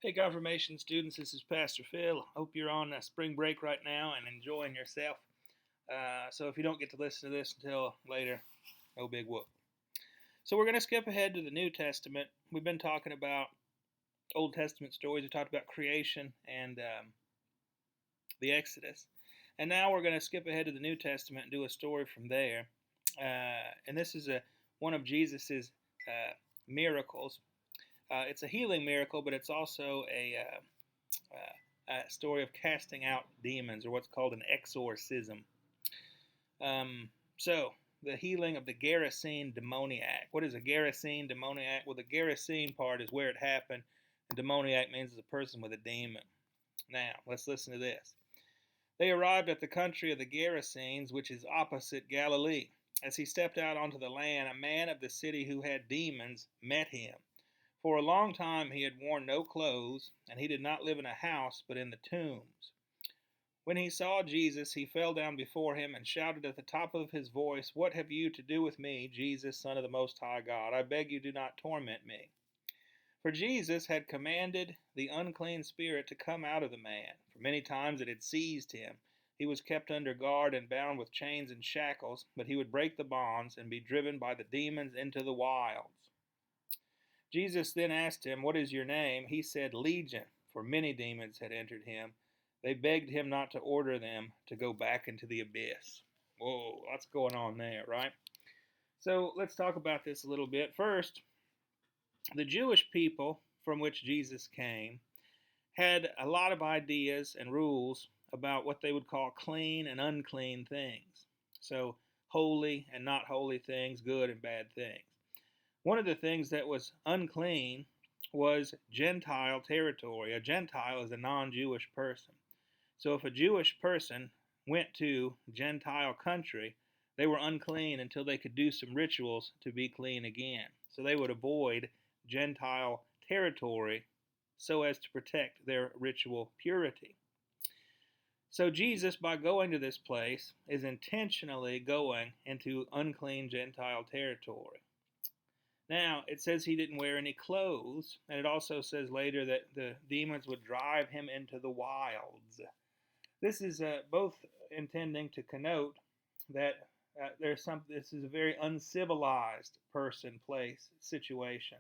Hey, confirmation students, this is Pastor Phil. Hope you're on spring break right now and enjoying yourself. So if you don't get to listen to this until later, no big whoop. So we're going to skip ahead to the New Testament. We've been talking about Old Testament stories. We talked about creation and the Exodus. And now we're going to skip ahead to the New Testament and do a story from there. And this is one of Jesus's miracles. It's a healing miracle, but it's also a story of casting out demons, or what's called an exorcism. So, the healing of the Geresene Demoniac. What is a Geresene Demoniac? Well, the Geresene part is where it happened, and demoniac means it's a person with a demon. Now, let's listen to this. They arrived at the country of the Gerasenes, which is opposite Galilee. As he stepped out onto the land, a man of the city who had demons met him. For a long time he had worn no clothes, and he did not live in a house, but in the tombs. When he saw Jesus, he fell down before him and shouted at the top of his voice, "What have you to do with me, Jesus, Son of the Most High God? I beg you, do not torment me." For Jesus had commanded the unclean spirit to come out of the man. For many times it had seized him. He was kept under guard and bound with chains and shackles, but he would break the bonds and be driven by the demons into the wilds. Jesus then asked him, "What is your name?" He said, "Legion," for many demons had entered him. They begged him not to order them to go back into the abyss. Whoa, lots going on there, right? So let's talk about this a little bit. First, the Jewish people from which Jesus came had a lot of ideas and rules about what they would call clean and unclean things. So holy and not holy things, good and bad things. One of the things that was unclean was Gentile territory. A Gentile is a non-Jewish person. So if a Jewish person went to Gentile country, they were unclean until they could do some rituals to be clean again. So they would avoid Gentile territory so as to protect their ritual purity. So Jesus, by going to this place, is intentionally going into unclean Gentile territory. Now, it says he didn't wear any clothes, and it also says later that the demons would drive him into the wilds. This is both intending to connote that this is a very uncivilized person, place, situation.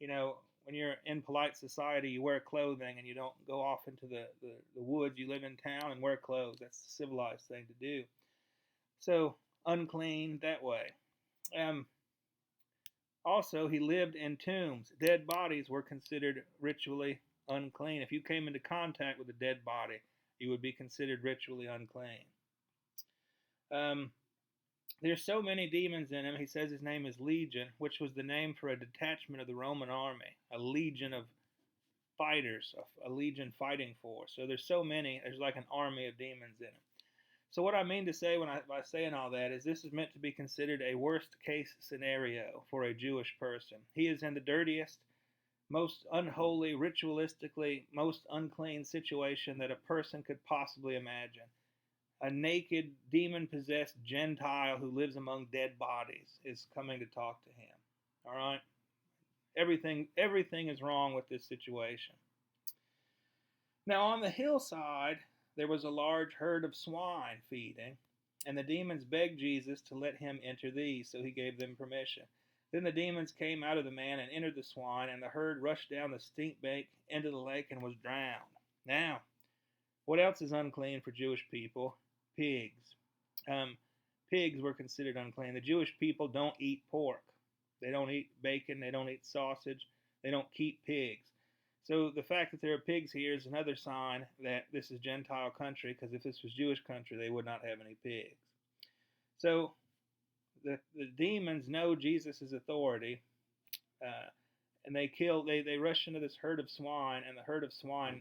You know, when you're in polite society, you wear clothing and you don't go off into the woods. You live in town and wear clothes. That's the civilized thing to do. So, unclean that way. Also, he lived in tombs. Dead bodies were considered ritually unclean. If you came into contact with a dead body, you would be considered ritually unclean. There's so many demons in him. He says his name is Legion, which was the name for a detachment of the Roman army, a legion of fighters, a legion fighting force. So there's so many, there's like an army of demons in him. So what I mean to say by saying all that is this is meant to be considered a worst case scenario for a Jewish person. He is in the dirtiest, most unholy, ritualistically most unclean situation that a person could possibly imagine. A naked, demon-possessed Gentile who lives among dead bodies is coming to talk to him. All right? Everything is wrong with this situation. Now, on the hillside, there was a large herd of swine feeding, and the demons begged Jesus to let him enter these, so he gave them permission. Then the demons came out of the man and entered the swine, and the herd rushed down the steep bank into the lake and was drowned. Now, what else is unclean for Jewish people? Pigs. Pigs were considered unclean. The Jewish people don't eat pork. They don't eat bacon. They don't eat sausage. They don't keep pigs. So the fact that there are pigs here is another sign that this is Gentile country, because if this was Jewish country, they would not have any pigs. So the demons know Jesus' authority, and they rush into this herd of swine, and the herd of swine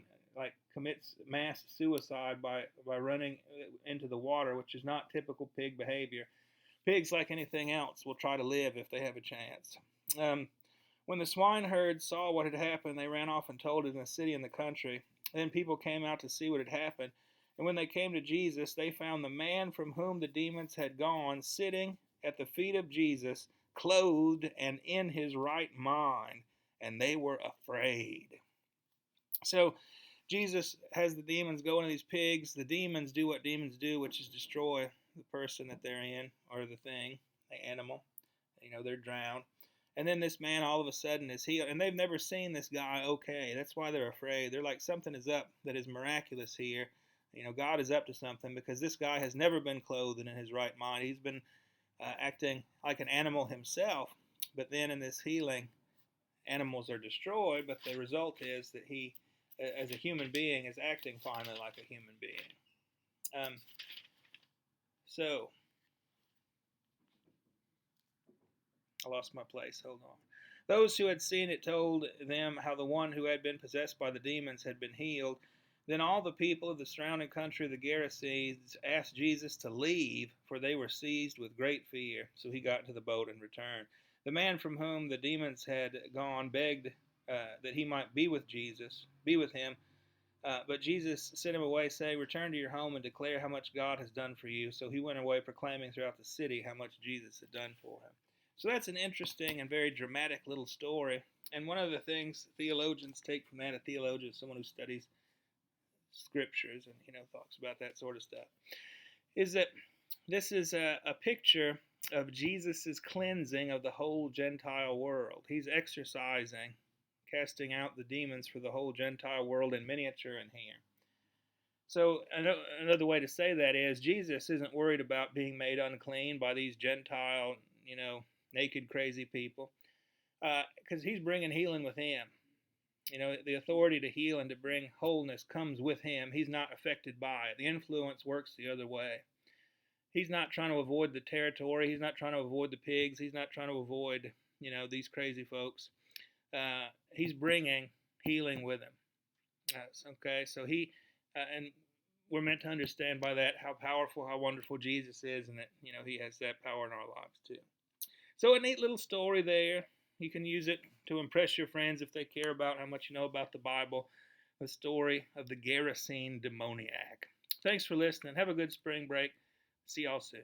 commits mass suicide by running into the water, which is not typical pig behavior. Pigs, like anything else, will try to live if they have a chance. When the swineherd saw what had happened, they ran off and told it in the city and the country. Then people came out to see what had happened. And when they came to Jesus, they found the man from whom the demons had gone sitting at the feet of Jesus, clothed and in his right mind, and they were afraid. So Jesus has the demons go into these pigs. The demons do what demons do, which is destroy the person that they're in, or the thing, the animal. They're drowned. And then this man all of a sudden is healed. And they've never seen this guy okay. That's why they're afraid. They're like, something is up that is miraculous here. God is up to something, because this guy has never been clothed and in his right mind. He's been acting like an animal himself. But then in this healing, animals are destroyed. But the result is that he, as a human being, is acting finally like a human being. So, I lost my place. Hold on. Those who had seen it told them how the one who had been possessed by the demons had been healed. Then all the people of the surrounding country of the Gerasenes asked Jesus to leave, for they were seized with great fear. So he got into the boat and returned. The man from whom the demons had gone begged that he might be with him. But Jesus sent him away, saying, "Return to your home and declare how much God has done for you." So he went away, proclaiming throughout the city how much Jesus had done for him. So that's an interesting and very dramatic little story. And one of the things theologians take from that, a theologian is someone who studies scriptures and talks about that sort of stuff, is that this is a picture of Jesus' cleansing of the whole Gentile world. He's exorcising, casting out the demons for the whole Gentile world in miniature in here. So another way to say that is, Jesus isn't worried about being made unclean by these Gentile, naked, crazy people, because he's bringing healing with him. The authority to heal and to bring wholeness comes with him. He's not affected by it. The influence works the other way. He's not trying to avoid the territory. He's not trying to avoid the pigs. He's not trying to avoid, these crazy folks. He's bringing healing with him. Okay, so and we're meant to understand by that how powerful, how wonderful Jesus is, and that, he has that power in our lives too. So a neat little story there. You can use it to impress your friends if they care about how much you know about the Bible. The story of the Geresene Demoniac. Thanks for listening. Have a good spring break. See y'all soon.